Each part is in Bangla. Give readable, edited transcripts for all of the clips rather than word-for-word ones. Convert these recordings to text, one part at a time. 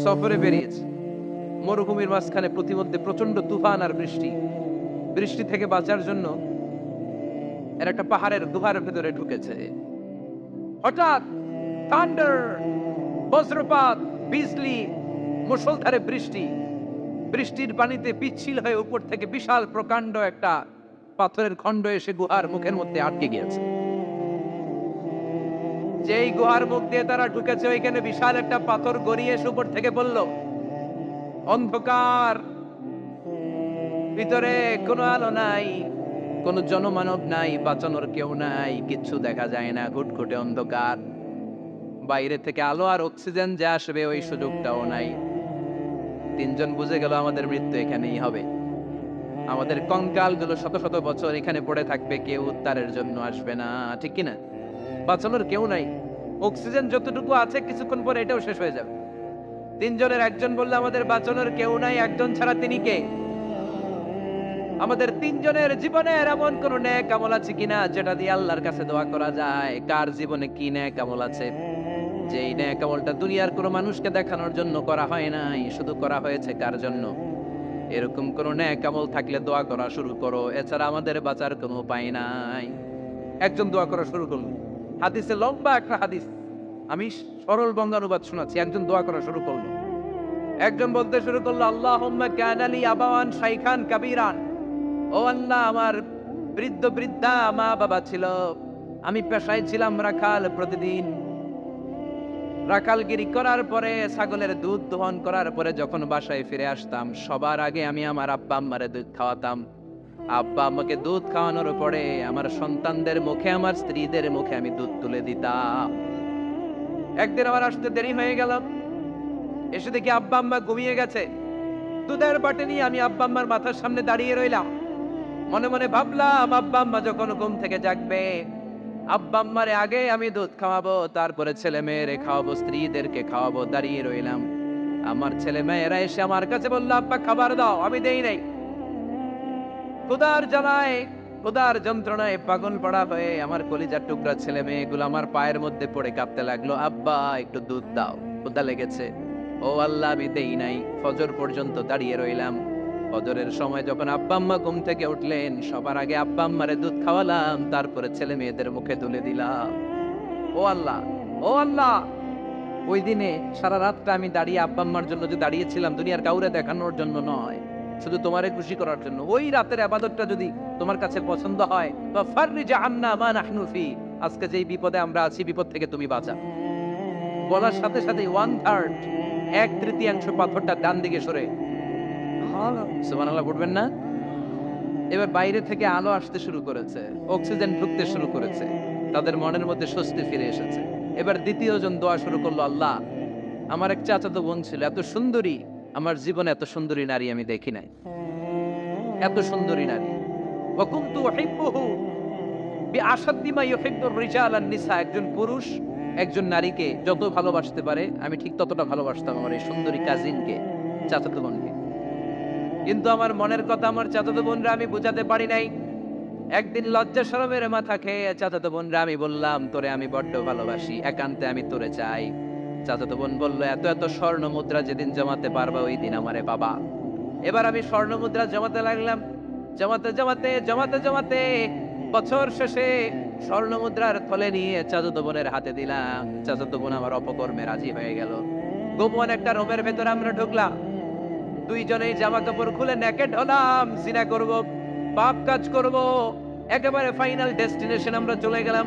সফরে বেরিয়েছে, মরুভূমির মাঝখানে প্রতিমধ্যে প্রচন্ড তুফান আর বৃষ্টি। বৃষ্টি থেকে বাঁচার জন্য এর একটা পাহাড়ের গুহার ভেতরে ঢুকেছে। হঠাৎ থান্ডার, বজ্রপাত, বিজলি, মুষলধারে বৃষ্টি। বৃষ্টির পানিতে পিচ্ছিল হয়ে উপর থেকে বিশাল প্রকাণ্ড একটা পাথরের খণ্ড এসে গুহার মুখের মধ্যে আটকে গিয়েছে। যেই গুহার মুখ দিয়ে তারা ঢুকেছে, ওইখানে বিশাল একটা পাথর গড়িয়ে এসে উপর থেকে বলল, অন্ধকার, ভিতরে কোনো আলো নাই, কোনো জনমানব নাই, বাঁচানোর কেউ নাই, কিচ্ছু দেখা যায় না, ঘুটঘুটে অন্ধকার। বাইরে থেকে আলো আর অক্সিজেন যে আসবে ওই সুযোগটাও নাই। তিনজন বুঝে গেল আমাদের মৃত্যু এখানেই হবে। আমাদের কঙ্কাল গুলো শত শত বছর এখানে পড়ে থাকবে, কেউ উদ্ধারের জন্য আসবে না, ঠিক কিনা? বাঁচানোর কেউ নাই, অক্সিজেন যতটুকু আছে কিছুক্ষণ পরে এটাও শেষ হয়ে যাবে। তিনজনের একজন বলল, আমাদের বাঁচানোর কেউ নাই, একজন ছাড়া তিনি কে? আমাদের তিনজনের জীবনের এমন কোন নেক আমল আছে কিনা যেটা দিয়ে আল্লাহর কাছে দোয়া করা যায়? কার জীবনে কি নেক আমল আছে যেই নেক আমলটা দুনিয়ার কোনো মানুষকে দেখানোর জন্য করা হয় নাই, শুধু করা হয়েছে কার জন্য? এরকম কোন নেক আমল থাকলে দোয়া করা শুরু করো, এছাড়া আমাদের বাঁচার কোনো উপায় নাই। একজন দোয়া করা শুরু করলো। হাদিসে লম্বা একটা হাদিস, আমি সরল বঙ্গানুবাদ শোনাচ্ছি। একজন দোয়া করা শুরু করলো। একজন বলতে শুরু করলো, আল্লাহুম্মা কানা লি আবাওয়ান শাইখান কাবীরান। ও আল্লাহ, আমার বৃদ্ধ বৃদ্ধা মা বাবা ছিল, আমি পেশায় ছিলাম রাখাল। প্রতিদিন রাখালগিরি করার পরে, ছাগলের দুধ দহন করার পরে যখন বাসায় ফিরে আসতাম, সবার আগে আমি আমার আব্বা আম্মারে দুধ খাওয়াতাম। আব্বা আম্মাকে দুধ খাওয়ানোর পরে আমার সন্তানদের মুখে, আমার স্ত্রীদের মুখে আমি দুধ তুলে দিতাম। একদিন আমার আসতে দেরি হয়ে গেল, এসে দেখি আব্বা আম্মা ঘুমিয়ে গেছে। দুধের বাটি নিয়ে আমি আব্বা আম্মার মাথার সামনে দাঁড়িয়ে রইলাম। মনে মনে ভাবলাম, আব্বা আম্মা যখন ঘুম থেকে জাগবে, আব্বা আম্মারে আগে আমি দুধ খাওয়াবো, তারপরে ছেলে মেয়েরে খাওয়াবো, স্ত্রীদেরকে খাওয়াবো। দাঁড়িয়ে রইলাম। আমার ছেলে মেয়েরা এসে আমার কাছে বললো, আব্বা খাবার দাও। আমি দেই নাই। ক্ষুধার জ্বালায়, ক্ষুধার যন্ত্রণায় পাগল পড়া হয়ে আমার কলিজার টুকরা ছেলে মেয়েগুলো আমার পায়ের মধ্যে পড়ে কাঁপতে লাগলো, আব্বা একটু দুধ দাও, ক্ষুধা লেগেছে। ও আল্লাহ, আমি দেই নাই। ফজর পর্যন্ত দাঁড়িয়ে রইলাম। ফজরের সময় যখন আব্বা আম্মা ঘুম থেকে উঠলেন, সবার আগে আব্বা আম্মারে দুধ খাওয়ালাম, তারপরে ছেলে মেয়েদের মুখে তুলে দিলাম। ও আল্লাহ, ও আল্লাহ, ওই দিনে সারা রাতটা আমি দাঁড়িয়ে আব্বা আম্মার জন্য যে দাঁড়িয়েছিলাম, দুনিয়ার কাউরে দেখানোর জন্য নয়, শুধু তোমারে খুশি করার জন্য। ওই রাতের ইবাদতটা যদি তোমার কাছে পছন্দ হয়, বা ফাররিজ আন্না মা নাহনু ফি, আজকে যেই বিপদে আমরা আছি, বিপদ থেকে তুমি বাঁচা। বলার সাথে সাথে 1/3, 1/3 পাথরটা ডান দিকে সরে। সুবহানাল্লাহ পড়বেন না? এবার বাইরে থেকে আলো আসতে শুরু করেছে, অক্সিজেন ঢুকতে শুরু করেছে, তাদের মনের মধ্যে স্বস্তি ফিরে এসেছে। এবার দ্বিতীয় জন দোয়া শুরু করলো, আল্লাহ, আমার এক চাচাতো বোন ছিল, এত সুন্দরী, আমার জীবনে এত সুন্দরী নারী আমি দেখি নাই, এত সুন্দরী নারী। ওয়া কুনতু উহিব্বুহু বিআশাদ্দি মা ইউহিব্বুর রিজাল আন নিসা। একজন পুরুষ একজন নারীকে যত ভালোবাসতে পারে, আমি ঠিক ততটা ভালোবাসতাম আমার এই সুন্দরী কাজিনকে, চাচাতো বোনকে। কিন্তু আমার মনের কথা আমার চাচাতো বোনরা আমি বুঝাতে পারি নাই। একদিন লজ্জা শরমের মাথা খেয়ে চাচাতো বোনরা আমি বললাম, তোরে আমি বড্ড ভালোবাসি, একান্তে আমি তোরে চাই। চাচাতো বোন বলল, এত এত স্বর্ণ মুদ্রা যেদিন জমাতে পারবা ওই দিন আমারে বাবা। এবার আমি স্বর্ণ মুদ্রা জমাতে লাগলাম। জমাতে জমাতে জমাতে জমাতে বছর শেষে স্বর্ণ মুদ্রার থলে নিয়ে চাচাতো বোনের হাতে দিলাম। চাচাতো বোন আমার অপকর্মে রাজি হয়ে গেল। গোপন একটা রুমের ভেতরে আমরা ঢুকলাম, দুইজনেই জামা কাপড় খুলে নেকেড হলাম, জিনা করব, পাপ কাজ করব। একেবারে ফাইনাল ডেস্টিনেশন আমরা চলে গেলাম।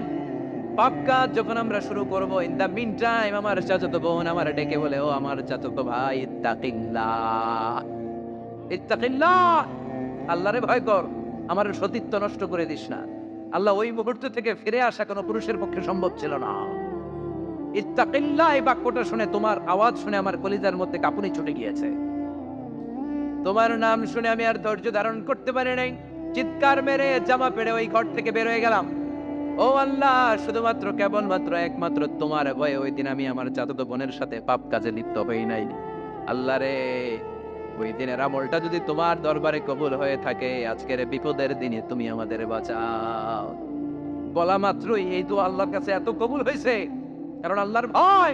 পাপ কাজ যখন আমরা শুরু করব, ইন দা মিন টাইম আমার চাচাতো বোন আমার ডেকে বলে, ও আমার চাচাতো ভাই, ইত্তাকিল্লাহ, ইত্তাকিল্লাহ, আল্লাহরে ভয় কর, আমার সতীত্ব নষ্ট করে দিস না। আল্লাহ ওই মুহূর্ত থেকে ফিরে আসা কোনো পুরুষের পক্ষে সম্ভব ছিল না। ইত্তাকিল্লাহ, এই বাক্যটা শুনে, তোমার আওয়াজ শুনে আমার কলিজার মধ্যে কাঁপুনি ছুটে গিয়েছে। তোমার নাম শুনে আমি আর ধৈর্য ধারণ করতে পারি নাই। চিৎকার মেরে জামা পেড়ে ওই ঘর থেকে বের হয়ে গেলাম। ও আল্লাহ, শুধুমাত্র কেবলমাত্র একমাত্র তোমার ভয়ে ওই দিন আমি আমার চাচাতো বোনের সাথে পাপ কাজে লিপ্ত হই নাই। আল্লাহ রে, ওই দিনের আমলটা যদি তোমার দরবারে কবুল হয়ে থাকে, আজকের বিপদের দিনে তুমি আমাদের বাঁচাও। বলা মাত্রই এই তো আল্লাহর কাছে এত কবুল হয়েছে, কারণ আল্লাহর ভয়।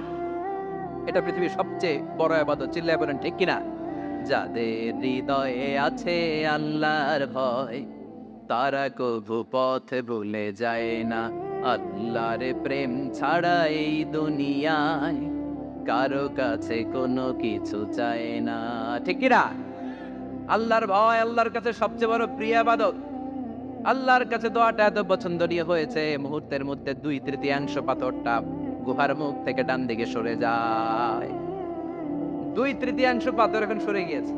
এটা পৃথিবীর সবচেয়ে বড় ইবাদত, চিল্লায় বলেন ঠিক কিনা? যাদের হৃদয়ে আছে আল্লাহর ভয়, তারা কভু পথ ভুলে যায় না। আল্লাহর প্রেম ছাড়া এই দুনিয়ায় কারো কাছে কোনো কিছু চায় না, ঠিক কিনা? আল্লাহর ভয় আল্লাহর কাছে সবচেয়ে বড় প্রিয় ইবাদত। আল্লাহর কাছে দোয়াটা এত পছন্দনীয় হয়েছে, মুহূর্তের মধ্যে 2/3 পাথরটা গুহার মুখ থেকে ডান দিকে সরে যায়। 2/3 পাথর এখন সরে গিয়েছে।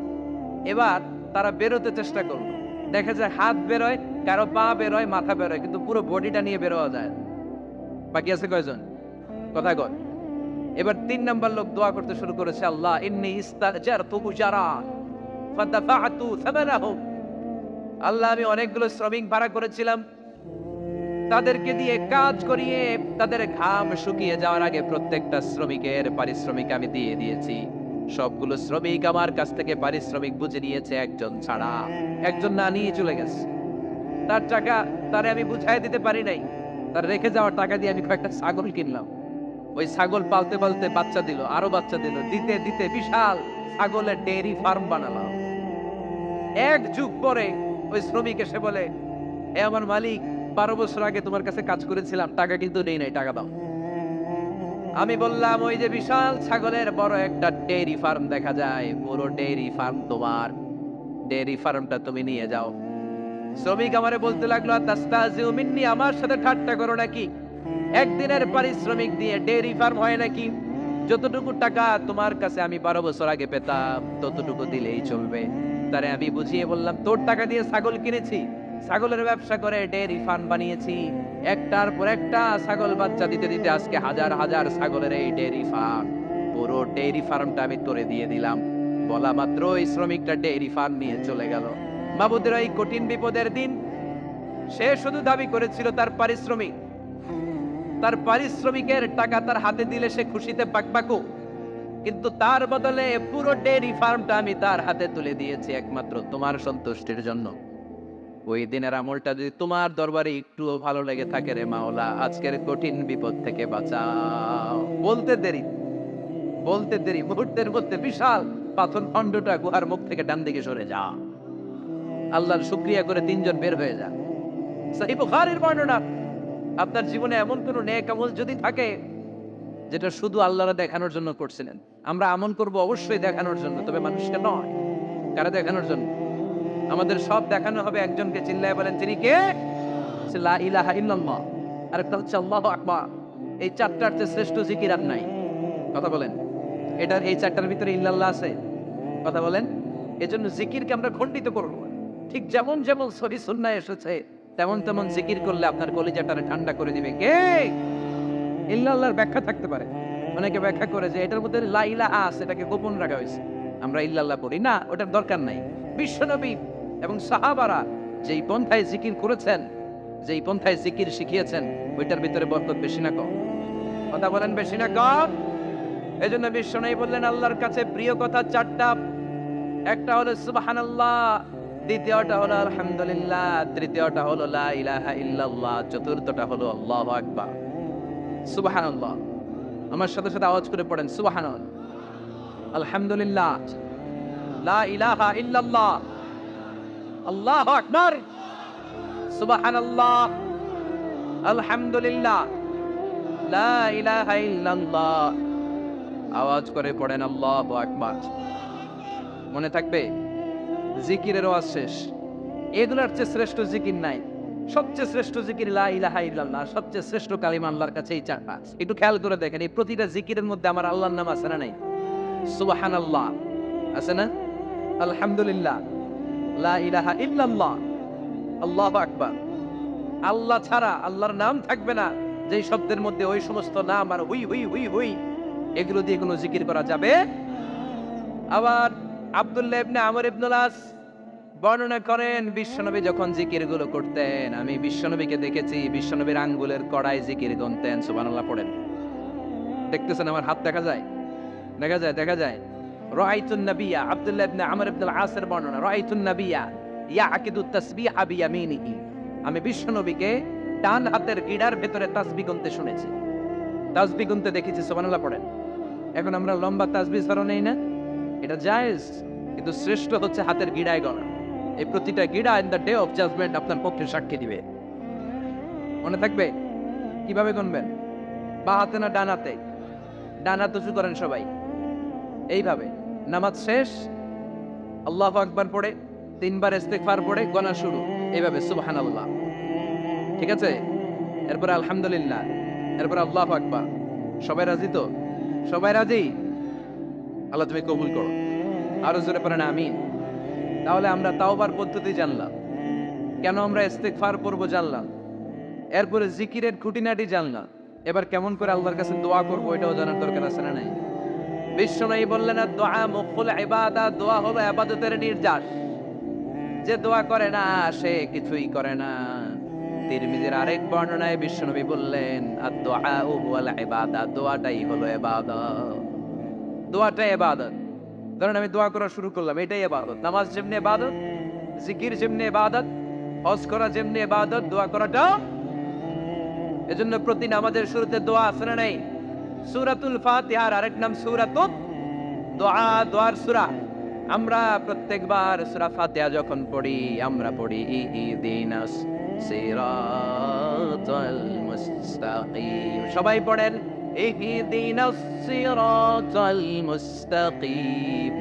এবার তারা বেরোতে চেষ্টা করলো, দেখা যায় হাত বেরোয়, কারো পা বেরোয়, মাথা বেরোয়, কিন্তু পুরো বডিটা নিয়ে বেরোয়া যায় না। বাকি আছে কয়জন? কথা কর। এবার 3 নাম্বার লোক দোয়া করতে শুরু করেছে, আল্লাহ ইন্নী ইস্তাজারতু মুজারান ফাদাফা'তু সামানাহু। আল্লাহ আমি অনেকগুলো শ্রমিক ভাড়া করেছিলাম, তাদেরকে দিয়ে কাজ করিয়ে তাদের ঘাম শুকিয়ে যাওয়ার আগে প্রত্যেকটা শ্রমিকের পারিশ্রমিক আমি দিয়ে দিয়েছি। সবগুলো শ্রমিক আমার কাছ থেকে পারিশ্রমিক বুঝে নিয়েছে, একজন ছাড়া। একজন না নিয়ে চলে গেছে। তার টাকা তারে আমি বুঝাই দিতে পারি নাই। তার রেখে যাওয়ার টাকা দিয়ে আমি কয়েকটা ছাগল কিনলাম। ওই ছাগল পালতে পালতে বাচ্চা দিল, আরো বাচ্চা দিল, দিতে দিতে বিশাল ছাগলের ডেয়ারি ফার্ম বানালাম। 1 যুগ পরে ওই শ্রমিক এসে বলে, এ আমার মালিক, 12 বছর আগে তোমার কাছে কাজ করেছিলাম, টাকা কিন্তু নেই নাই, টাকা দাও। আমি বললাম, ওই যে বিশাল ছাগলের বড় একটা ডেয়ারি ফার্ম দেখা যায়, পুরো ডেয়ারি ফার্ম তোমার, ডেয়ারি ফার্মটা তুমি নিয়ে যাও। শ্রমিক আমারে বলতে লাগলো, তাস্তাজিউ মিন্নি, আমার সাথে ঠাট্টা করো নাকি? একদিনের পারিশ্রমিক দিয়ে ডেয়ারি ফার্ম হয় নাকি? যতটুকু টাকা তোমার কাছে আমি 12 বছর আগে পেতাম ততটুকু দিলেই চলবে। তারে আমি বুঝিয়ে বললাম, তোর টাকা দিয়ে ছাগল কিনেছি, ছাগলের ব্যবসা করে ডেয়ারি ফার্ম বানিয়েছি, একটার পর একটা ছাগল বাচ্চা দিতে দিতে আজকে হাজার হাজার ছাগলের এই ডেয়ারি ফার্ম, পুরো ডেয়ারি ফার্মটা আমি তোরে দিয়ে দিলাম। বলা মাত্র ওই শ্রমিকটা ডেয়ারি ফার্ম নিয়ে চলে গেল। মাবুদের এই কঠিন বিপদের দিন সে শুধু দাবি করেছিল তার পারিশ্রমিক, তার পারিশ্রমিকের টাকা তার হাতে দিলে সে খুশিতে পাকপাকু, কিন্তু তার বদলে পুরো ডেয়ারি ফার্মটা আমি তার হাতে তুলে দিয়েছি একমাত্র তোমার সন্তুষ্টির জন্য। ওই দিনের আমলটা যদি তোমার দরবারে একটুও ভালো লেগে থাকে রে মাওলা, আজকের কঠিন বিপদ থেকে বাঁচাও। বলতে দেরি, মুহূর্তের মধ্যে বিশাল পাথর খণ্ডটা গুহার মুখ থেকে ডান দিকে সরে যা। আল্লাহর শুকরিয়া করে 3 জন বের হয়ে যা। সহিহ বুখারীর বর্ণনা। আপনার জীবনে এমন কোন নেক আমল যদি থাকে যেটা শুধু আল্লাহর দেখানোর জন্য করছিলেন, আমরা আমল করব অবশ্যই দেখানোর জন্য, তবে মানুষকে নয়। কারা দেখানোর জন্য? আমাদের সব দেখানো হবে একজনকে, চিল্লায় বলেন তিনি কে? লা ইলাহা ইল্লাল্লাহ। আরেকটা হচ্ছে আল্লাহু আকবার। এই 4টার চেয়ে শ্রেষ্ঠ জিকির আর নাই। কথা বলেন, এটার এই 4টার ভিতরে ইল্লাল্লাহ আছে? কথা বলেন। এজন্য জিকিরকে আমরা খণ্ডিত করব। ঠিক যেমন যেমন সহি সুন্নাহ এসেছে তেমন তেমন জিকির করলে আপনার কলিজাটারে ঠান্ডা করে দিবে কে? ইল্লাল্লাহর ব্যাখ্যা থাকতে পারে। অনেকে ব্যাখ্যা করে যে এটার মধ্যে লা ইলাহা আছে, এটাকে গোপন রাখা হয়েছে, আমরা ইল্লাল্লাহ পড়ি না, ওটার দরকার নাই। বিশ্বনবী এবং সাহাবারা যেই পন্থায় জিকির করেছেন, যেই পন্থায় জিকির শিখিয়েছেন, ওইটার ভিতরে বরকত বেশি না কম? কথা বলেন, বেশি না কম? এজন্য বিশ্বনবী বললেন আল্লাহর কাছে প্রিয় কথা 4টা। একটা হলো সুবহানাল্লাহ, দ্বিতীয়টা হলো আলহামদুলিল্লাহ, তৃতীয়টা হলো লা ইলাহা ইল্লাল্লাহ, চতুর্থটা হলো আল্লাহু আকবার। সুবহানাল্লাহ, আমার সাথে সাথে আওয়াজ করে পড়েন সুবহানাল্লাহ, আলহামদুলিল্লাহ, লা ইলাহা ইল্লাল্লাহ, আল্লাহু আকবার, সুবহানাল্লাহ, আলহামদুলিল্লাহ, লা ইলাহা ইল্লাল্লাহ। আওয়াজ করে পড়েন আল্লাহু আকবার। মনে থাকবে? জিকিরের ওয়াজ শেষ। এগুলোর চেয়ে শ্রেষ্ঠ জিকির নাই। সবচেয়ে শ্রেষ্ঠ জিকির লা ইলাহা ইল্লাল্লাহ, সবচেয়ে শ্রেষ্ঠ কালিমা আল্লাহর কাছে এই 4টা। একটু খেয়াল করে দেখেন, এই প্রতিটা জিকিরের মধ্যে আমার আল্লাহর নাম আছে না নাই? সুবহানাল্লাহ আছে না? আলহামদুলিল্লাহ, লা ইলাহা ইল্লাল্লাহ, আল্লাহু আকবার। আল্লাহ ছাড়া আল্লাহর নাম থাকবে না যেই শব্দের মধ্যে ওই সমস্ত নাম আর হুই হুই হুই হুই, এগুলো দিয়ে কোনো জিকির করা যাবে? আবার আব্দুল্লাহ ইবনে আমর ইবনুল আস বর্ণনা করেন, বিশ্বনবী যখন জিকির গুলো করতেন, আমি বিশ্বনবীকে দেখেছি বিশ্বনবীর আঙ্গুলের কড়াই জিকির গুনতেন। সুবহানাল্লাহ পড়েন। দেখতেছেন আমার হাত দেখা যায়? দেখা যায়। রাআইতুন নাবিয়্যা, আব্দুল্লাহ ইবনে আমর ইবনুল আসের বর্ণনা, রাআইতুন নাবিয়্যা ইয়াকিদুত তাসবিহা বিয়ামিনিহি, আমি বিশ্বনবীকে ডান হাতের গিড়ার ভেতরে তাসবিহ গুনতে শুনেছি, তাসবিহ গুনতে দেখেছি। সুবহানাল্লাহ পড়েন। এখন আমরা লম্বা তাসবিহ ছড়া নেই না, এটা জায়েজ, কিন্তু শ্রেষ্ঠ হচ্ছে হাতের গিড়ায় গণা। এই প্রতিটা গিড়া in the day of judgment আপনার পক্ষে সাক্ষী দিবে। মনে থাকবে? কিভাবে গুনবেন? বা হাতে না ডান হাতে? ডান হাত উঁচু করেন সবাই, এইভাবে। নামাজ শেষ, আল্লাহু আকবার পড়ে 3 বার ইস্তিগফার পড়ে গোনা শুরু, এইভাবে সুবহানাল্লাহ। ঠিক আছে? এরপর আলহামদুলিল্লাহ, এরপর আল্লাহু আকবার। সবাই রাজি তো? সবাই রাজি? আল্লাহ তুমি কবুল করো। আরো জোরে পড়েন আমিন। তাহলে আমরা তাওবার পদ্ধতি জানলাম, কেন আমরা ইস্তিগফার পড়বো জানলাম, এরপরে জিকিরের খুঁটিনাটি জানলাম। এবার কেমন করে আল্লাহর কাছে দোয়া করবো এটাও জানার দরকার আছে না নাই? বিশ্বনবী বললেন দোয়া মুখুল ইবাদা, দোয়া হলো ইবাদতের নির্যাস। যে দোয়া করে না সে কিছুই করে না। তিরমিজির আরেক বর্ণনায় বিশ্বনবী বললেন আদ-দুআ হুয়াল ইবাদা, দোয়াটাই হলো ইবাদত। দোয়াটাই ইবাদত। ধরেন আমি দোয়া করা শুরু করলাম, এটাই ইবাদত। নামাজ যেমনি ইবাদত, জিকির যেমনি ইবাদত, হজ করা যেমনি ইবাদত, দোয়া করাটা। এজন্য প্রতি নামাজের শুরুতে দোয়া আছে না নাই? সূরাতুল ফাতিহার আরেক নাম সূরাতুদ দোয়া, দোয়ার সূরা। আমরা প্রত্যেকবার সূরা ফাতিহা যখন পড়ি আমরা পড়ি ইহদিনাস সিরাতাল মুস্তাকিম। সবাই পড়েন ইহদিনাস সিরাতাল মুস্তাকিম।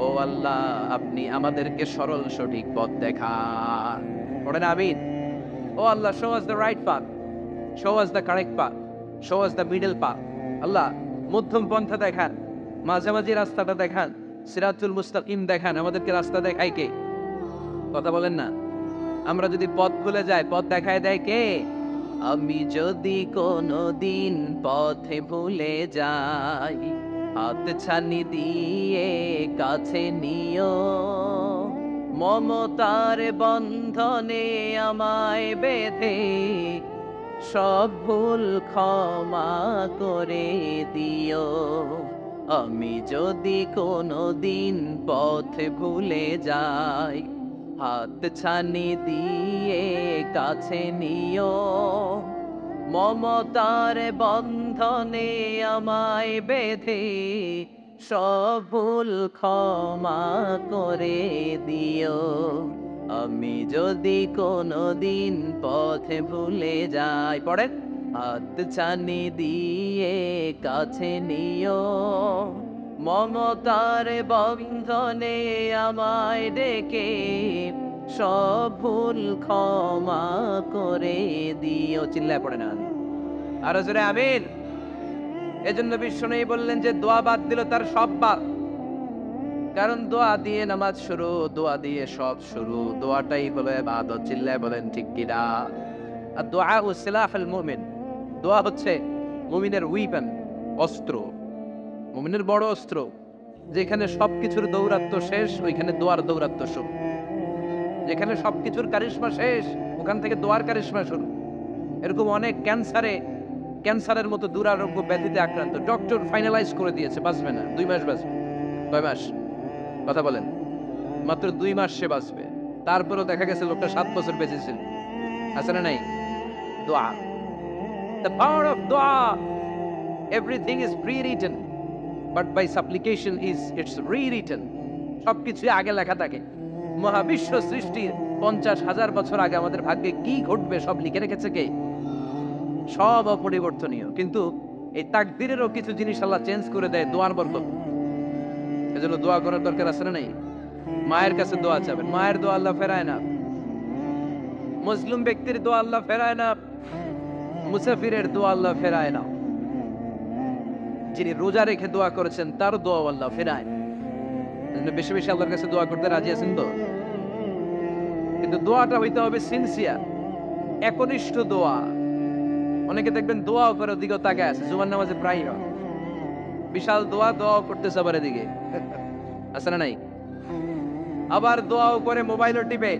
ও আল্লাহ, আপনি আমাদেরকে সরল সঠিক পথ দেখান। পড়েন আমিন। ও আল্লাহ, show us the right path, show us the correct path, show us the middle path. আল্লাহ, মধ্যম পন্থা দেখান, মাঝামাঝি রাস্তাটা দেখান, সিরাতুল মুস্তাকিম দেখান। আমাদেরকে রাস্তা দেখায় কে? কথা বলেন না। আমরা যদি পথ ভুলে যাই, পথ দেখায় দেয় কে? আমি যদি কোনদিন পথে ভুলে যাই, হাত ছানি দিয়ে কাছে নিও, মমতার বন্ধনে আমায় বেঁধে সব ভুল ক্ষমা করে দিও। আমি যদি কোনদিন পথে ভুলে যাই, হাত ছানি দিয়ে কাছে নিও, মমতার বন্ধনে আমায় বেঁধে সব ভুল ক্ষমা করে দিও। আমি যদি কোনদিন পথে ভুলে যাই, পড়েন, হাত ছানি দিয়ে কাছে নিও, মমতার বন্ধনে আমায় ডেকে সব ভুল ক্ষমা করে দিও। চিল্লায় পড়ে না আরো জোরে আমিন। এজন্য বিশ্বনবী বললেন যে দোয়া বাদ দিল তার সব বাদ। কারণ দোয়া দিয়ে নামাজ শুরু, দোয়া দিয়ে সব শুরু, দোয়াটাই হলো ইবাদত। চিল্লায় বলেন ঠিক কিনা? আর দোয়া ও সিলাহুল মুমিন, দোয়া হচ্ছে মুমিনের উইপন, অস্ত্র, মুমিনের বড় অস্ত্র। যেখানে সবকিছুর দৌরাত্ম্য শেষ, ওইখানে দোয়ার দৌরাত্ম্য শুরু। যেখানে সবকিছুর কারিশমা শেষ, ওখান থেকে দোয়ার কারিশমা শুরু। এরকম অনেক ক্যান্সারের মতো দুরারোগ্য ব্যাধিতে আক্রান্ত, ডক্টর ফাইনালাইজ করে দিয়েছে বাঁচবে না, 2 মাস বাঁচবে। কয় মাস? কথা বলেন। মাত্র 2 মাস সে বাঁচবে। তারপরেও দেখা গেছে লোকটা 7 বছর বেঁচে ছিল। আছে না নাই? দোয়া, the power of dua. Everything is pre-written, but by supplication it's rewritten. সবকিছু আগে লেখা থাকে। মহাবিশ্ব সৃষ্টির 50,000 বছর আগে আমাদের ভাগ্যে কি ঘটবে সব লিখে রেখেছে কে? সব অপরিবর্তনীয়। কিন্তু এই তাকদীরেরও কিছু জিনিস আল্লাহ চেঞ্জ করে দেয় দোয়ার বরকত। এজন্য দোয়া করার দরকার আছে না নাই? মায়ের কাছে দোয়া চাবেন, মায়ের দোয়া আল্লাহ ফেরায় না। মুসলিম ব্যক্তির দোয়া আল্লাহ ফেরায় না, মুসাফিরের দোয়া আল্লাহ ফেরায় না। যিনি রোজা রেখে দোয়া করেছেন তার দোয়া আল্লাহ ফেরায়। এজন্য বেশি বেশি আল্লাহর কাছে দোয়া করতে রাজি আছেন তো? কিন্তু দোয়াটা হইতে হবে সিনসিয়ার, একনিষ্ঠ দোয়া। অনেকে দেখবেন দোয়াও করে ওদিকেও তাকায় আছে, জুমার নামাজে প্রায় হয় বিশাল দোয়াও করতেছে আবার এদিকে। আছে না নাই? আবার দোয়াও করে মোবাইলও টিপে,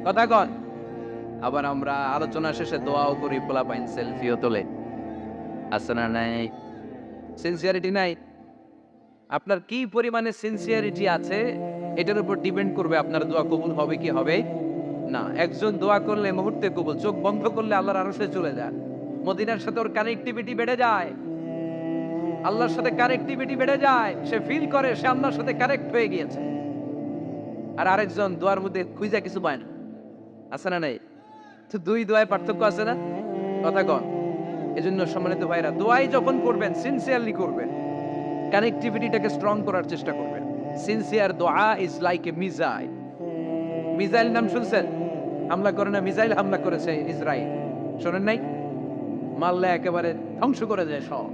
কথা কন। আবার আমরা আলোচনা শেষে দোয়াও করি, পোলাপাইন সেলফিও তোলে। আছে না নাই? সিনসিয়ারিটি নাই। আপনার কি পরিমাণে সিনসিয়ারিটি আছে এটার উপর ডিপেন্ড করবে আপনার দোয়া কবুল হবে কি হবে না। একজন দোয়া করলে মুহূর্তে কবুল, চোখ বন্ধ করলে আল্লাহর আরশে চলে যায়, মদিনার সাথে ওর কানেক্টিভিটি বেড়ে যায়। আল্লাহর সাথে কানেক্টিভিটি বেড়ে যায়, সে ফিল করে সে আল্লাহর সাথে কানেক্ট হয়ে গিয়েছে। আর আরেকজন দোয়ার মধ্যে খুঁজে কিছু পায় না, আছে না নাই? তো দুই দোয়ায় পার্থক্য আছে না? কথা কন। এজন্য সম্মানিত ভাইরা, দোয়াই যখন করবেন সিনসিয়ারলি করবেন, কানেক্টিভিটিটাকে স্ট্রং করার চেষ্টা করবেন। সিনসিয়ার দোয়া is like a missile. Missile নাম শুনছেন? হামলা করে না, মিসাইল হামলা করেছে ইসরায়েল, শোনেন নাই? মারলে একেবারে ধ্বংস করে যায় সব।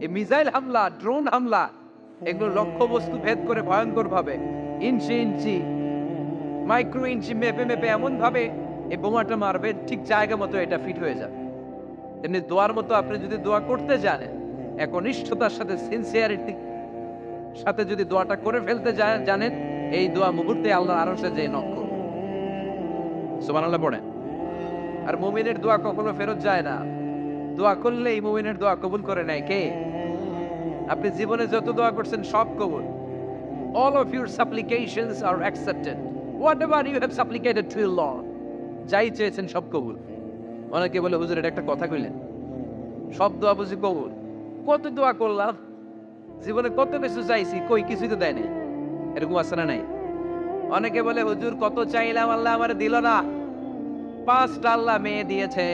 এই মিসাইল হামলা, ড্রোন হামলা, এগুলো লক্ষ্য বস্তু ভেদ করে ভয়ঙ্কর ভাবে ইঞ্চি ইঞ্চি, মাইক্রো ইঞ্চি মেপে মেপে এমন ভাবে এই বোমাটা মারবে ঠিক জায়গা মতো এটা ফিট হয়ে যাবে। তেমনি দোয়ার মতো আপনি যদি দোয়া করতে জানেন, একনিষ্ঠতার সাথে সিনসিয়ারিটি সাথে যদি দোয়াটা করে ফেলতে জানেন, এই দোয়া মুহূর্তে আল্লাহর আরশে যে নক করবে। সুবহানাল্লাহ পড়েন। আর মুমিনের দোয়া কখনো ফেরত যায় না। দোয়া করলে এই মুমিনের দোয়া কবুল করে নেয় কে? আপনি জীবনে যত দোয়া করছেন সব কবুল। All of your supplications are accepted. Whatever you have supplicated to your Lord, যাই চেয়েছেন সব কবুল। অনেকে বলে হুজুর এটা একটা কথা কইলেন, সব দোয়া বুঝি কবুল? কত দোয়া করলাম, জীবনে কত কিছু চাইছি, কই কিছুই তো দেয় নাই। এরকম আছে না নাই? অনেকে বলে হুজুর কত চাইলাম আল্লাহ আমার দিল না। 5টা আল্লাহ মেয়ে দিয়েছে,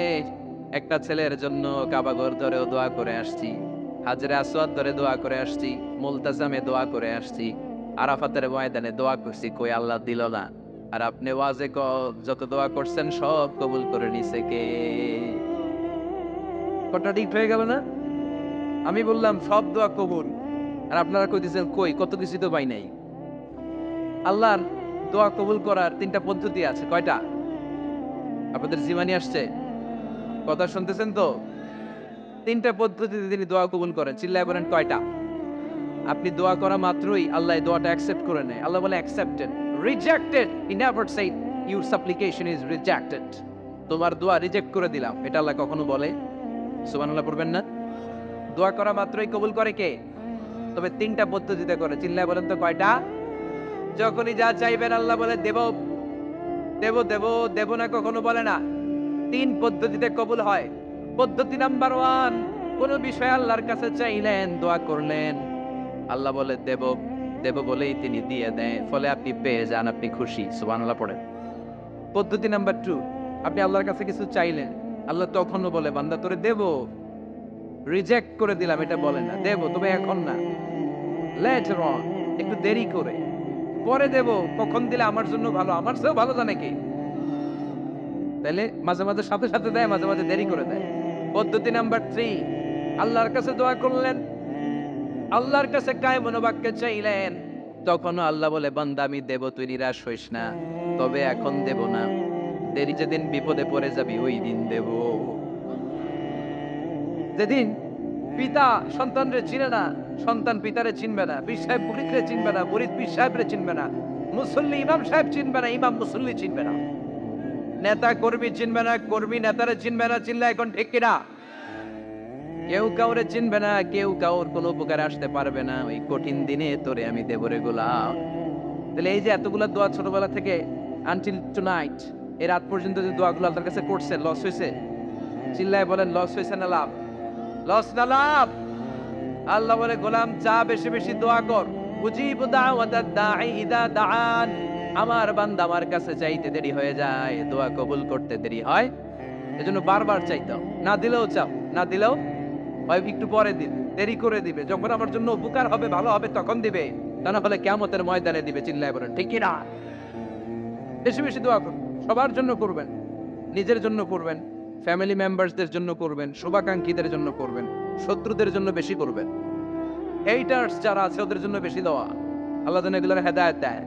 একটা ছেলের জন্য কাবাঘর ধরেও দোয়া করে আসছি, হাজরে আসওয়াদ ধরে দোয়া করে আসছি, মুলতাজামে দোয়া করে আসছি, আরাফাতের ময়দানে দোয়া করছি, কই আল্লাহ দিল না। আর আপনি ওয়াজে যত দোয়া করছেন সব কবুল করে নিছে কে? কন্ট্রাডিক্ট হয়ে গেল না? আমি বললাম সব দোয়া কবুল, আর আপনারা কইতেছেন কই কত কিছু তো পাই নাই। আল্লাহর দোয়া কবুল করার 3টা পদ্ধতি আছে। কয়টা? আপনাদের জীবনী আসছে, কথা শুনতেছেন তো? 3টা পদ্ধতিতে তিনি দোয়া কবুল করেন। চিল্লায় বলেন কয়টা? আপনি দোয়া করা মাত্রই আল্লাহ দোয়াটা অ্যাকসেপ্ট করে নেয়। আল্লাহ বলে accepted, rejected he never shed your সাপ্লিকেশন is rejected. তোমার দোয়া রিজেক্ট করে দিলাম, এটা আল্লাহ কখনো বলে? সুবহানাল্লাহ পড়বেন না? দোয়া করা মাত্রই কবুল করে কে? তবে 3টা পদ্ধতিতে করে। চিল্লায় বলেন তো কয়টা? যখনই যা চাইবেন আল্লাহ বলে দেব দেব দেব দেব না, কখনো বলে না। 3 পদ্ধতিতে কবুল হয়। পদ্ধতি নাম্বার 1, কোন বিষয় আল্লাহর কাছে চাইলেন, দোয়া করলেন, আল্লাহ বলে দেব দেব বলেই তিনি দিয়ে দেন, ফলে আপনি পেয়ে যান, আপনি খুশি। সুবহানাল্লাহ পড়েন। পদ্ধতি নাম্বার 2, আপনি আল্লাহর কাছে কিছু চাইলেন, আল্লাহ তখনও বলে বান্দা তোরে দেব, রিজেক্ট করে দিলাম এটা বলে না, দেব তবে এখন না, লেটার অন, একটু দেরি করে, পরে দেব, কখন দিলে আমার জন্য ভালো, আমার চেয়েও ভালো জানে কে। তাহলে মাঝে মাঝে সাথে সাথে দেয়, মাঝে মাঝে দেরি করে দেয়। পদ্ধতি নাম্বার 3, আল্লাহর কাছে দোয়া করলেন, আল্লাহর কাছে কায়মন বাক্যে চাইলেন, তখন আল্লাহ বলে বান্দা আমি দেব, তুই নিরাশ হইস না, তবে এখন দেব না, দেরি যেদিন বিপদে পড়ে যাবি ওই দিন দেব। যেদিন পিতা সন্তানরে চিনে না, সন্তান পিতারে চিনবে না, পীর সাহেব মুরিদরে চিনবে না, মুরিদ পীর সাহেবরে চিনবে না, মুসল্লি ইমাম সাহেব চিনবে না, ইমাম মুসল্লি চিনবে না, নেতা কর্মী চিনবে না, কর্মী নেতারে চিনবে না। চিনলে এখন ঠিক কিনা? কেউ কাউরে চিনবে না, কেউ কাউর কোনো উপকারে আসতে পারবে না। ওই কঠিন দিনে তোরে আমি দেব রে গোলাম। তাহলে এই যে এতগুলা দোয়া ছোটবেলা থেকে আনটিল টুনাইট, এই রাত পর্যন্ত যে দোয়াগুলো আল্লাহর কাছে করছেন, লস হয়েছে? চিল্লায় বলেন লস হয়েছে না লাভ? লস না লাভ? আল্লাহ বলে গোলাম চা বেশি বেশি দোয়া কর, উজিবু দাওয়াতাদ দাঈ ইদা দাআন। আমার বান্দা আমার কাছে চাইতে দেরি হয়ে যায়, দোয়া কবুল করতে দেরি হয়, এজন্য বারবার চাইতাম। না দিলেও চাও, না দিলেও হয় একটু পরে দিন, দেরি করে দিবে, যখন আমার জন্য উপকার হবে, ভালো হবে, তখন দিবে, তা না হলে কিয়ামতের ময়দানে দিবে। চিল্লায় বলেন ঠিক কি না? বেশি বেশি দোয়া করুন, সবার জন্য করবেন, নিজের জন্য করবেন, ফ্যামিলি মেম্বারসদের জন্য করবেন, শুভাকাঙ্ক্ষীদের জন্য করবেন, শত্রুদের জন্য বেশি করবেন, হেটার্স যারা আছে ওদের জন্য বেশি দোয়া। আল্লাহ যেন এগুলোর হেদায়েত দেয়।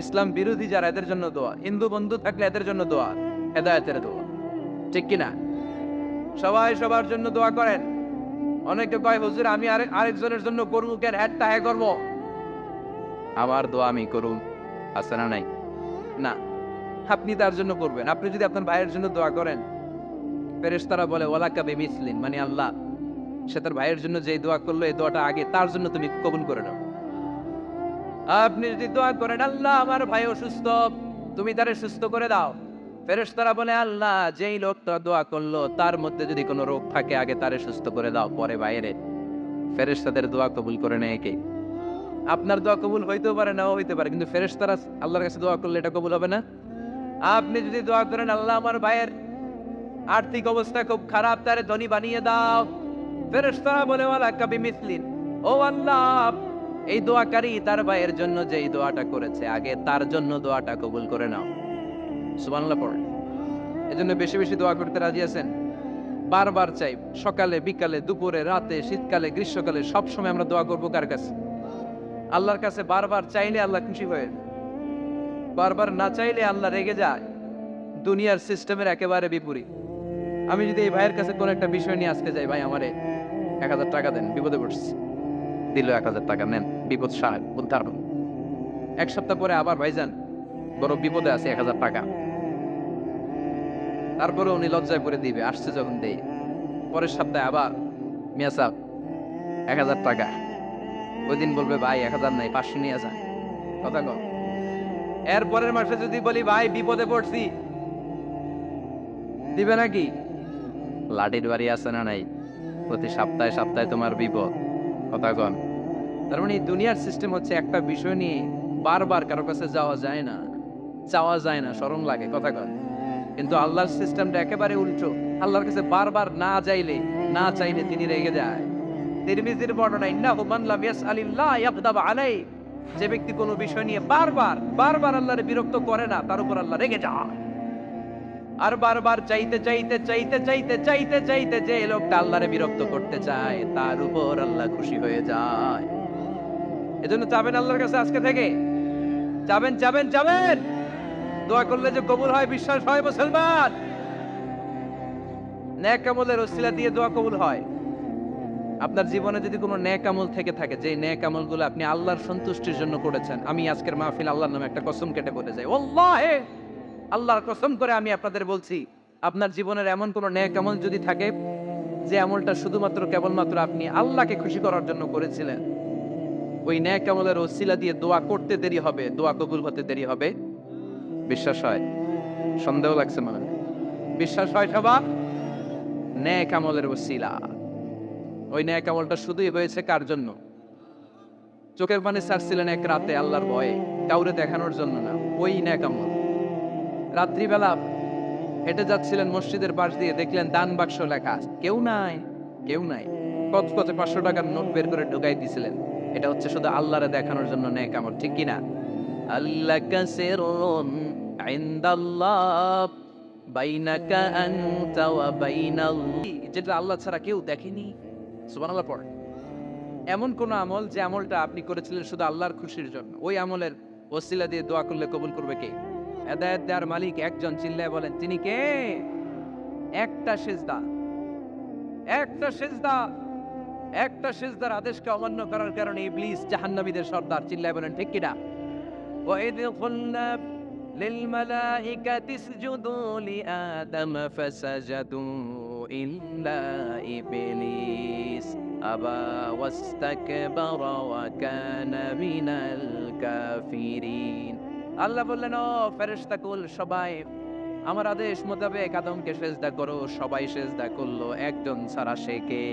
ইসলাম বিরোধী যারা, এদের জন্য দোয়া। হিন্দু বন্ধু থাকলে এদের জন্য দোয়া, হেদায়েতের দোয়া, ঠিক কিনা? সবাই সবার জন্য দোয়া করেন। অনেকে কয় হুজুর আমি আরেকজনের জন্য করবো কেন, হ্যাটটা হ্যাঁ করবো, আমার দোয়া আমি করুন, আছে না নাই? না, আপনি তার জন্য করবেন। আপনি যদি আপনার ভাইয়ের জন্য দোয়া করেন, ফেরেশতারা বলে ওয়ালাকা বিমিসলিন, মানে আল্লাহ সে তার ভাইয়ের জন্য যে দোয়া করলো, এই দোয়াটা আগে তার জন্য তুমি কবুল করে নাও। আপনি যদি দোয়া করেন আল্লাহ আমার ভাই অসুস্থ, তুমি তারে সুস্থ করে দাও, ফেরেশতারা বলে আল্লাহ যেই লোকটা দোয়া করলো তার মধ্যে যদি কোনো রোগ থাকে আগে তারে সুস্থ করে দাও, পরে বাইরে। ফেরেশতাদের দোয়া কবুল করে নেয় কে? আপনার দোয়া কবুল হইতেও পারে, নাও হইতে পারে, কিন্তু ফেরেশতারা আল্লাহর কাছে দোয়া করলে এটা কবুল হবে না? আপনি যদি দোয়া করেন, আল্লাহ আমার ভাইয়ের আর্থিক অবস্থা খুব খারাপ, তারে ধনী বানিয়ে দাও, ফেরেশতারা বলে ওয়ালা কাবি মিসলিন, ও আল্লাহ, এই দোয়াকারী তার ভাইয়ের জন্য যে এই দোয়াটা করেছে, আগে তার জন্য দোয়াটা কবুল করে নাও। সুবহানাল্লাহ পড়েন। এজন্য বেশি বেশি দোয়া করতে রাজি আছেন? বারবার চাই, সকালে বিকালে দুপুরে রাতে শীতকালে গ্রীষ্মকালে সব সময় আমরা দোয়া করবো কার কাছে? আল্লাহর কাছে। বারবার চাইলে আল্লাহ খুশি হয়ে, বারবার না চাইলে আল্লাহ রেগে যায়। দুনিয়ার সিস্টেমের একেবারে বিপরীত। আমি যদি এই ভাইয়ের কাছে কোন একটা বিষয় নিয়ে আজকে যাই, ভাই আমারে 1000 টাকা দেন, বিপদে পড়ছি, দিল 1000 টাকা, নেন, বিপদ সাহেব উদ্ধার হন। এক সপ্তাহ পরে আবার ভাইজান বড় বিপদে আছে, 1000 টাকা, তারপরে উনি লজ্জায় পড়ে দিবে, আসছে যখন দেই। পরের সপ্তাহে আবার মিয়া সাহেব 1000 টাকা, ওই দিন বলবে ভাই 1000 নাই, 500 নিয়ে যান, কথা কম। এর পরের মাসে যদি বলি ভাই বিপদে পড়ছি, দিবে নাকি? লাঠির বাড়ি আছে না নাই? প্রতি সপ্তাহে সপ্তাহে তোমার বিপদ, কথা কন। তার মানে এই দুনিয়ার সিস্টেম হচ্ছে, একটা বিষয় নিয়ে বারবার কারো কাছে যাওয়া যায় না, চাওয়া যায় না, শরম লাগে, কথা কন। কিন্তু আল্লাহর সিস্টেমটা একেবারে উল্টো। আল্লাহর কাছে বারবার না যাইলে, না চাইলে তিনি রেগে যায়। তিরমিজির বর্ণনা, ইন্নাহু মান লাম ইয়াসআলিল্লাহ ইয়াগদাব আলাইহি, যে ব্যক্তি কোনো বিষয় নিয়ে বারবার বারবার আল্লাহরে বিরক্ত করে না, তার উপর আল্লাহ রেগে যায়। আর বারবার চাইতে চাইতে চাইতে চাইতে চাইতে চাইতে যে লোকটা আল্লাহরে বিরক্ত করতে চায়, তার উপর আল্লাহ খুশি হয়ে যায়। এজন্য চাবেন আল্লাহর কাছে আজকে থেকে, চাবেন চাবেন চাবেন। দোয়া করলে যে কবুল হয় বিশ্বাস হয় মুসলমান। নেক আমলের ওসিলা দিয়ে দোয়া কবুল হয়। আপনার জীবনে যদি কোনো নেক আমল থেকে থাকে, যে নেক আমলগুলো আপনি আল্লাহর সন্তুষ্টির জন্য করেছেন, আমি আজকের মাহফিল আল্লাহর নামে একটা কসম কেটে বলে যাই, ওয়াল্লাহি আল্লাহর কসম করে আমি আপনাদের বলছি, আপনার জীবনের এমন কোন নেক আমল যদি থাকে, যে আমলটা শুধুমাত্র কেবলমাত্র আপনি আল্লাহকে খুশি করার জন্য করেছিলেন, ওই নেক আমলের ওসিলা দিয়ে দোয়া করতে দেরি হবে, দোয়া কবুল হতে দেরি হবে। বিশ্বাস হয়? সন্দেহ লাগছে মনে হয়? বিশ্বাস হয় সবার? নেক আমলের ওসিলা, ওই নেক আমলটা শুধুই হয়েছে কার জন্য? চোখের পানি ছাড়ছিলেন এক রাতে আল্লাহর ভয়ে, কাউরে দেখানোর জন্য না, ওই নেক আমল। রাত্রিবেলা হেঁটে যাচ্ছিলেন মসজিদের পাশ দিয়ে, দেখলেন দান বাক্স লেখা, কেউ নাই, কেউ নাই, কচকচে 500 টাকার নোট বের করে ঢুকাই দিছিলেন। এটা হচ্ছে শুধু আল্লাহরে দেখানোর জন্য নেক আমল, ঠিক কিনা? আল্লাহ কাসিরুন ইনদাল্লাহ বাইনাকা আনতা ওয়া বাইনাল্লাহ, যেটা আল্লাহ ছাড়া কেউ দেখেনি। সুবহানাল্লাহ পড়ে। এমন কোন আমল যে আমলটা আপনি করেছিলেন শুধু আল্লাহর খুশির জন্য, ওই আমলের ওসিলা দিয়ে দোয়া করলে কবুল করবে কে? হেদায়েত দেওয়ার মালিক একজন, চিল্লায় বলেন তিনি কে? একটা সিজদা, একটা সিজদা, একটা সিজদার আদেশকে অমান্য করার কারণে ইবলিস জাহান্নামীদের সর্দার, চিল্লায় বলেন ঠিক কিনা? وَإِذْ قُلْنَا لِلْمَلَائِكَةِ اسْجُدُوا لِآدَمَ فَسَجَدُوا إِلَّا إِبْلِيسَ أَبَى وَاسْتَكْبَرَ وَكَانَ مِنَ الْكَافِرِينَ। আল্লাহ বললেন, ও ফেরেশতাকুল সবাই আমার আদেশ মোতাবেক আদমকে সেজদা করো। সবাই সেজদা করলো, একজন ছাড়া, সে কে?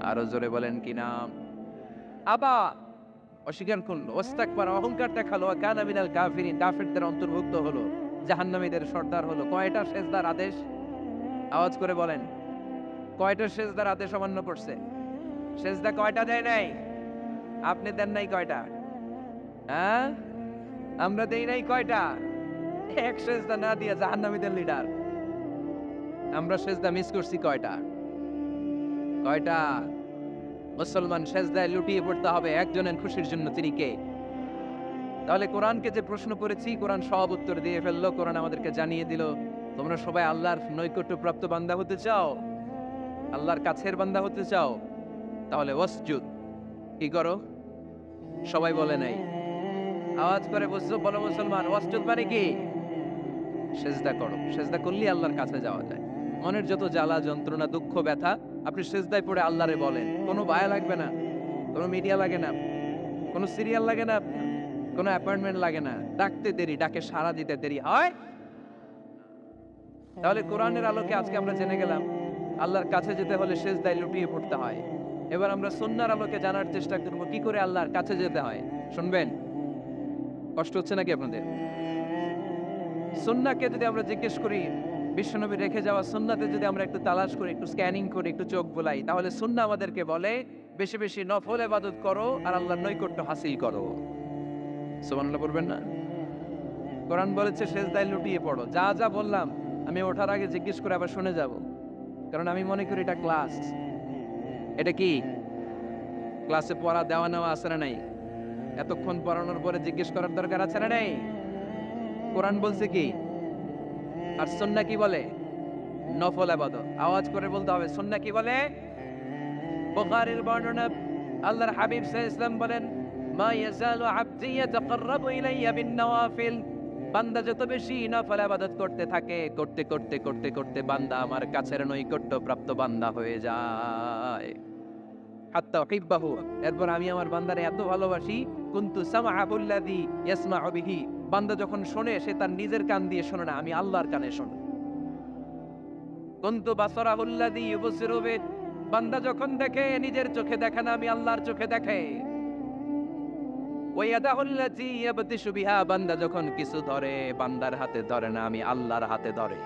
আরো জোরে বলেন কি নাম? আবা, অস্বীকার করলো, ওয়াস্তাকবার, অহংকার দেখালো, কানা মিনাল কাফিরিন, কাফিরদের অন্তর্ভুক্ত হলো, জাহান্নামীদের সর্দার হলো। কয়টা সেজদার আদেশ? আওয়াজ করে বলেন, কয়টা সেজদার আদেশ অমান্য করছে? সেজদা কয়টা দেয় নাই? আপনি দেন নাই কয়টা? হ্যাঁ, আমরা দেই নাই কয়টা? এক সেজদা না দিয়ে জাহান্নামীদের লিডার। আমরা সেজদা মিস করছি কয়টা? কয়টা? মুসলমান সেজদায় লুটিয়ে পড়তে হবে একজনের খুশির জন্য, তিনি কে? তাহলে কোরআনকে যে প্রশ্ন করেছি, কোরআন সব উত্তর দিয়ে ফেললো। কোরআন আমাদেরকে জানিয়ে দিল, তোমরা সবাই আল্লাহর নৈকট্যপ্রাপ্ত বান্দা হতে চাও, আল্লাহর কাছের বান্দা হতে চাও, তাহলে ওয়াসজুদ, কি করো? সবাই বলে নাই, আওয়াজ করে বলো মুসলমান, ওয়াসজুদ মানে কি? সেজদা করো। সেজদা করলে আল্লাহর কাছে যাওয়া যায়। মনের যত জ্বালা যন্ত্রণা দুঃখ ব্যথা আপনি সেজদায় পড়ে আল্লাহরে বলেন। কোনো বায়া লাগবে না, কোনো মিডিয়া লাগে না, কোনো সিরিয়াল লাগে না, কোনো অ্যাপয়েন্টমেন্ট লাগে না, ডাকতে দেরি, ডাকে সাড়া দিতে দেরি হয়। তাহলে কোরআনের আলোকে আজকে আমরা জেনে গেলাম, আল্লাহর কাছে যেতে হলে সেজদায় লুটিয়ে পড়তে হয়। এবার আমরা সুন্নাহর আলোকে জানার চেষ্টা করব কি করে আল্লাহর কাছে যেতে হয়। শুনবেন? কষ্ট হচ্ছে নাকি আপনাদের? সুন্নাহকে যদি আমরা জিজ্ঞেস করি, বিশ্বনবী রেখে যাওয়া সুন্নাতে যদি আমরা একটু তালাশ করি, একটু স্ক্যানিং করি, একটু চোখ বোলাই, তাহলে সুন্নাহ আমাদেরকে বলে বেশি বেশি নফল ইবাদত করো আর আল্লাহর নৈকট্য হাসিল করো। সুবহানাল্লাহ বলবেন না? কোরআন বলেছে সেজদায় লুটিয়ে পড়ো। যা যা বললাম আমি ওঠার আগে জিজ্ঞেস করে আবার শুনে যাব, কারণ আমি মনে করি এটা ক্লাস। এটা কি ক্লাসে পড়া দেওয়া নেওয়া আছে না নাই? এতক্ষণ পড়ানোর পরে জিজ্ঞেস করার দরকার আছে না নাই? কোরআন বলছে কি আর সুন্নাহ কি বলে? নফল ইবাদত। আওয়াজ করে বলতে হবে সুন্নাহ কি বলে? বুখারীর বর্ণনা, আল্লাহর হাবিব সাল্লাল্লাহু আলাইহি ওয়াসাল্লাম বলেন, মা ইয়াজালু আবদি ইয়াতাকাররাবু ইলাইয়া বিন নওয়াফিল। বান্দা যত বেশি নফল ইবাদত করতে থাকে, করতে করতে করতে করতে বান্দা আমার কাছের নৈকট্য প্রাপ্ত বান্দা হয়ে যায়। হাত্তা উহিব্বাহু, এরপর আমি আমার বান্দারে এত ভালোবাসি, কুনতু সামআহুল্লাযী ইয়াসমাউ বিহি। বান্দা যখন শোনে সে তার নিজের কান দিয়ে শোনে না, আমি আল্লাহর কানে শোনে। কুনতু বাসারাহুল্লাযী ইউবসিরু বিহি, বান্দা যখন দেখে নিজের চোখে দেখে না, আমি আল্লাহর চোখে দেখে। ওয়া ইয়াদাহুল্লাযী ইয়াবতিশু বিহা, বান্দা যখন কিছু ধরে বান্দার হাতে ধরে না, আমি আল্লাহর হাতে ধরে।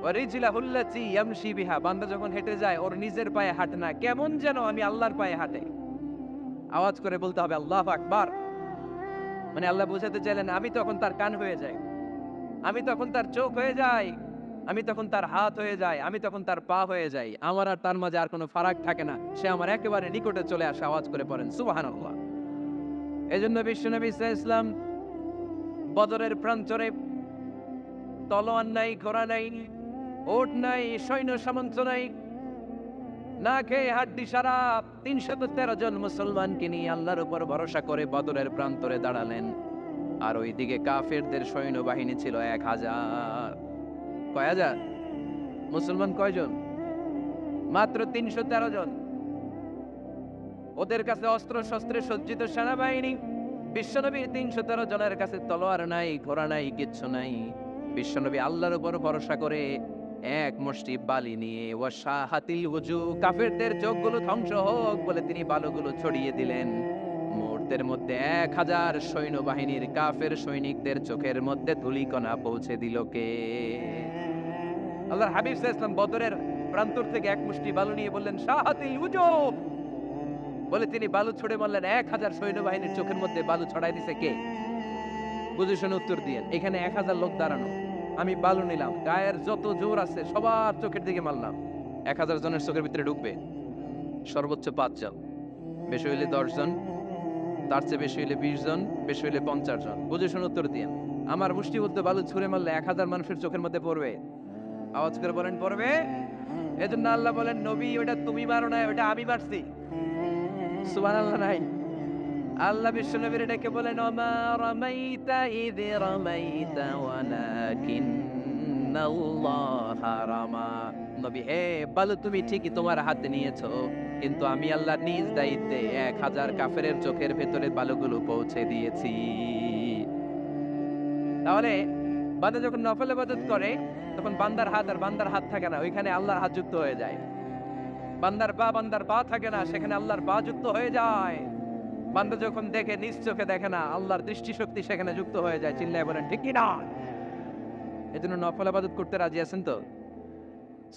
ওয়া রিজলাহুল্লাযী ইয়ামশি বিহা, বান্দা যখন হেঁটে যায় ওর নিজের পায়ে হাঁটে না, কেমন যেন আমি আল্লাহর পায়ে হাঁটে। আওয়াজ করে বলতে হবে আল্লাহু আকবার। মানে আল্লাহ বোঝাতে চাইলেন আমি তখন তার কান হয়ে যাই, আমি তখন তার চোখ হয়ে যাই, আমি তখন তার হাত হয়ে যাই, আমি তখন তার পা হয়ে যাই। আমার আর তার মাঝে আর কোনো ফারাক থাকে না, সে আমার একেবারে নিকটে চলে আসে। আওয়াজ করে পড়েন সুবহানাল্লাহ। এজন্য বিশ্বনবী সাল্লাল্লাহু আলাইহি ওয়াসাল্লাম বদরের প্রান্তরে তলোয়ার নাই, ঘোড়া নাই, ওট নাই, সৈন্য সামন্ত নাই, না খেয়ে হাড্ডি সারা ৩১৩ জন মুসলমানকে নিয়ে আল্লাহর উপর ভরসা করে বদরের প্রান্তরে দাঁড়ালেন। আর ওইদিকে কাফেরদের সৈন্যবাহিনী ছিল ১,০০০। কয় হাজার? মুসলমান কয়জন? মাত্র ৩১৩ জন। ওদের কাছে অস্ত্র শস্ত্রে সজ্জিত সেনাবাহিনী। বিশ্বনবীর ৩১৩ জনের কাছে তলোয়ার নাই, ঘোড়া নাই, কিচ্ছু নাই। বিশ্বনবী আল্লাহর উপর ভরসা করে এক মুষ্টি বালি নিয়ে ওয়াশাহাতিল ওযু, কাফেরদের চোখগুলো ধ্বংস হোক বলে তিনি বালুগুলো ছড়িয়ে দিলেন। মুহূর্তের মধ্যে ১,০০০ সৈন্যবাহিনীর কাফের সৈনিকদের চোখের মধ্যে ধূলিকণা পৌঁছে দিল কে? আল্লাহর হাবিব সাল্লাল্লাহু আলাইহি ওয়াসাল্লাম বদরের প্রান্তর থেকে এক মুষ্টি বালু নিয়ে বললেন শাহাতিল ওযু, বলে তিনি বালু ছড়ে মারলেন। ১,০০০ সৈন্যবাহিনীর চোখের মধ্যে বালু ছড়াই দিছে কে? বুঝে শুনে উত্তর দিয়েন। এখানে ১,০০০ লোক দাঁড়ানো, আমি বালু নিলাম, গায়ের যত জোর আছে সবার চোখের দিকে মারলাম। ১,০০০ জনের চোখের ভিতরে ঢুকবে সর্বোচ্চ ৫ জন, বেশি হইলে ১০ জন, তার চেয়ে বেশি হইলে ২০ জন, বেশি হইলে ৫০ জন। বুঝে শুনে উত্তর দিয়েন। আমার মুষ্টিবদ্ধ বালু ছুঁড়ে মারলে ১,০০০ মানুষের চোখের মধ্যে পড়বে? আওয়াজ করে বলেন পড়বে? এজন্য আল্লাহ বলেন নবী ওটা তুমি মারো না, ওটা আমি মারছি। সুবহানাল্লাহ নাই? আল্লাহ বিশ্বনবীর এটাকে বলেন ওমা রামাইতা ইয রামাইতা ওয়ালাকিন্নাল্লাহা রামা। নবী হে, বালু তুমি ঠিকই তোমার হাতে নিয়েছো, কিন্তু আমি আল্লাহ নিজ দায়িত্বে ১,০০০ কাফেরের চোখের ভেতরে বালুগুলো পৌঁছে দিয়েছি। তাহলে বান্দা যখন নফল ইবাদত করে তখন বান্দার হাত আর বান্দার হাত থাকে না, ওইখানে আল্লাহর হাত যুক্ত হয়ে যায়। বান্দার পা থাকে না, সেখানে আল্লাহর পা যুক্ত হয়ে যায়। বান্দা যখন দেখে নিজ চোখে দেখে না, আল্লাহর দৃষ্টিশক্তি সেখানে যুক্ত হয়ে যায়। চিল্লায় বলেন ঠিক কি না? এজন্য নফল ইবাদত করতে রাজি আছেন তো?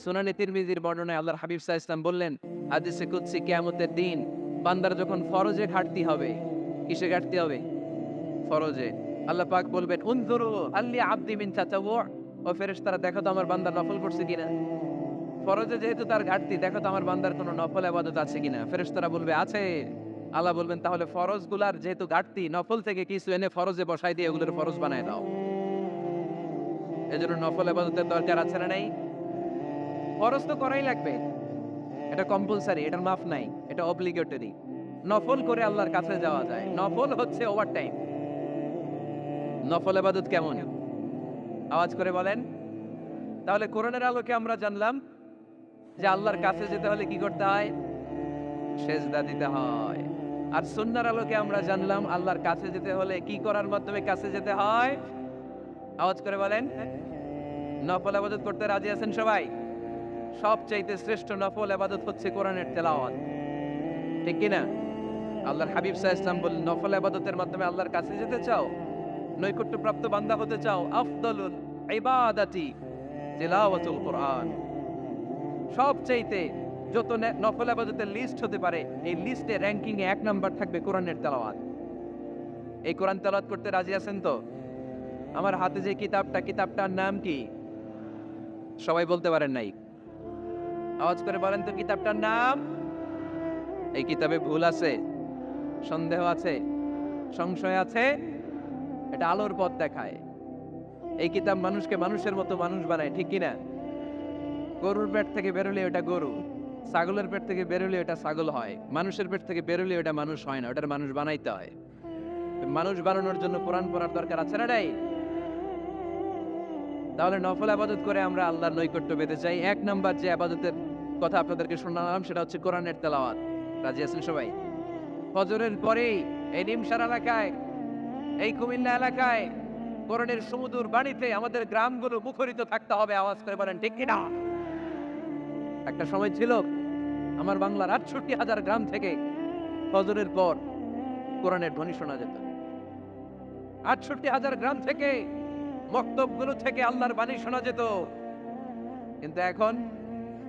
সুনানে তিরমিজির বর্ণনায় আল্লাহর হাবিব সাল্লাল্লাহু আলাইহি ওয়াসাল্লাম বললেন হাদিসে কুদসি কিয়ামতের দিন বান্দার যখন ফরজে ঘাটতি হবে, কিসে ঘাটতি হবে? ফরজে। আল্লাহ পাক বলবেন উনজুরু আল্লি আবদি মিন তাতাওয়ু, ও ফেরেশতারা দেখো তো আমার বান্দা নফল করছে কিনা। ফরজে যেহেতু তার ঘাটতি, দেখো তো আমার বান্দার কোনো নফল ইবাদত আছে কিনা। ফেরেশতারা বলবে আছে। আল্লাহ বলবেন তাহলে ফরজগুলার যেহেতু ঘাটতি, নফল থেকে কিছু এনে ফরজে বসাই দিয়ে এগুলোর ফরজ বানায় দাও। এজন্য নফল ইবাদতের দরকার আছে না নাই? ফরজ তো করাই লাগবে, এটা কম্পালসারি, এটার মাফ নাই, এটা অব্লিগেটরি। নফল করে আল্লাহর কাছে যাওয়া যায়, নফল হচ্ছে ওভারটাইম। নফল ইবাদত কেমন? আওয়াজ করে বলেন। তাহলে কোরআনের আলোকে আমরা জানলাম যে আল্লাহর কাছে যেতে হলে কি করতে হয়? সেজদা দিতে হয়। আর সুন্নাহর আলোকে আমরা জানলাম আল্লাহর কাছে যেতে হলে কি করার মাধ্যমে কাছে যেতে হয়? আওয়াজ করে বলেন। নফল ইবাদত করতে রাজি আছেন সবাই? সবচাইতে শ্রেষ্ঠ নফল ইবাদত হচ্ছে কোরআনের তেলাওয়াত, ঠিক কি না? আল্লাহর হাবিব সাল্লাল্লাহু আলাইহি ওয়াসাল্লাম বলেন, নফল ইবাদতের মাধ্যমে আল্লাহর কাছে যেতে চাও, নৈকট্যপ্রাপ্ত বান্দা হতে চাও, আফদালুল ইবাদাতি তিলাওয়াতুল কোরআন। সবচাইতে যত নফল ইবাদতের লিস্ট হতে পারে, এই লিস্টে র্যাঙ্কিং এ 1 নাম্বার থাকবে কোরআনের তেলাওয়াত। এই কোরআন তেলাওয়াত করতে রাজি আছেন তো? আমার হাতে যে কিতাবটার নাম কি? সবাই বলতে পারেন নাই? আওয়াজ করে বলেন তো কিতাবটার নাম। এই কিতাবে ভুল আছে, সন্দেহ আছে, সংশয় আছে? এটা আলোর পথ দেখায়। এই কিতাব মানুষকে মানুষের মতো মানুষ বানায়, ঠিক কিনা? গরুর পেট থেকে বেরোলে ওটা গরু, ছাগলের পেট থেকে বেরোলে ওটা ছাগল হয়, মানুষের পেট থেকে বেরোলে ওটা মানুষ হয় না, ওটার মানুষ বানাইতে হয়। মানুষ বানানোর জন্য কোরআন পড়ার দরকার আছে না নাই? তাহলে নফল আবাদত করে আমরা আল্লাহর নৈকট্য পেতে চাই। 1 নাম্বার যে আবাদতের কথা আপনাদেরকে শোনালাম সেটা হচ্ছে কোরআনের তেলাওয়াত। রাজি আছেন সবাই? ফজরের পরেই এই নিমসার এলাকায়, এই কুমিল্লা এলাকায় কোরআনের সুমধুর বাণীতে আমাদের গ্রামগুলো মুখরিত থাকতে হবে। আওয়াজ করে বলেন ঠিক কিনা? একটা সময় ছিল আমার বাংলার 68,000 গ্রাম থেকে ফজরের পর কোরআনের ধ্বনি শোনা যেত। 68,000 গ্রাম থেকে, মক্তবগুলো থেকে আল্লাহর বাণী শোনা যেত। কিন্তু এখন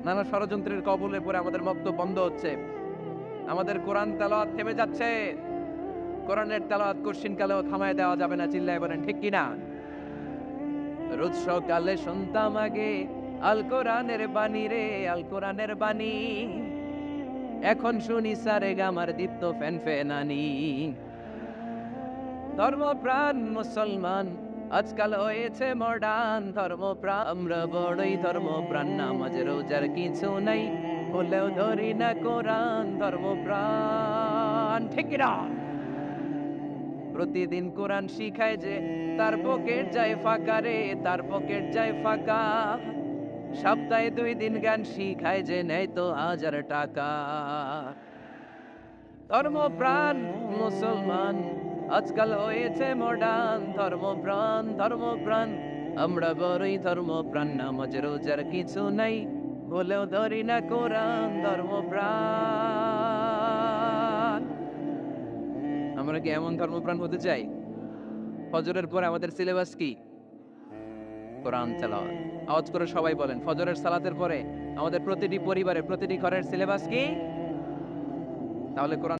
নানা ষড়যন্ত্রের কবলে পড়ে আমাদের মক্তব বন্ধ হচ্ছে, আমাদের কোরআন তেলাওয়াত থেমে যাচ্ছে। কোরআনের তেলাওয়াত কশিনকালেও থামায় দেওয়া যাবে না, চিল্লায় বলেন ঠিক কিনা? রোজ সকালে শুনতাম আগে আল কোরআনের বাণী রে, আল কোরআনের বাণী, এখন শুনি সারে গামার দীপ্ত ফ্যান ফ্যানানি। ধর্মপ্রাণ মুসলমান আজকাল হয়েছে মডার্ন, ধর্মপ্রাণ আমরা বড়ই ধর্মপ্রাণ, নামাজ রোজার কিছু নাই, হলেও ধরি না কোরআন। ধর্মপ্রাণ, ঠিক কিনা? প্রতিদিন কোরআন শিখায় যে তার পকেট যায় ফাঁকা রে, তার পকেট যায় ফাঁকা। সপ্তাহে 2 দিন গান শিখায় যে নেয় তো 1000 টাকা। ধর্মপ্রাণ মুসলমান আজকাল হয়েছে মডার্ন, ধর্মপ্রাণ ধর্মপ্রাণ আমরা বড়ই ধর্মপ্রাণ, নামাজ রোজার কিছু নাই, বলেও ধরি না কোরআন। ধর্মপ্রাণ, আমরা কি এমন ধর্মপ্রাণ হতে চাই? ফজরের পরে আমাদের সিলেবাস কি? কোরআন তেলাওয়াত। আওয়াজ করে সবাই বলেন, ফজরের সালাতের পরে আমাদের প্রতিটি পরিবারে, প্রতিটি ঘরের সিলেবাস কি? তাহলে কোরআন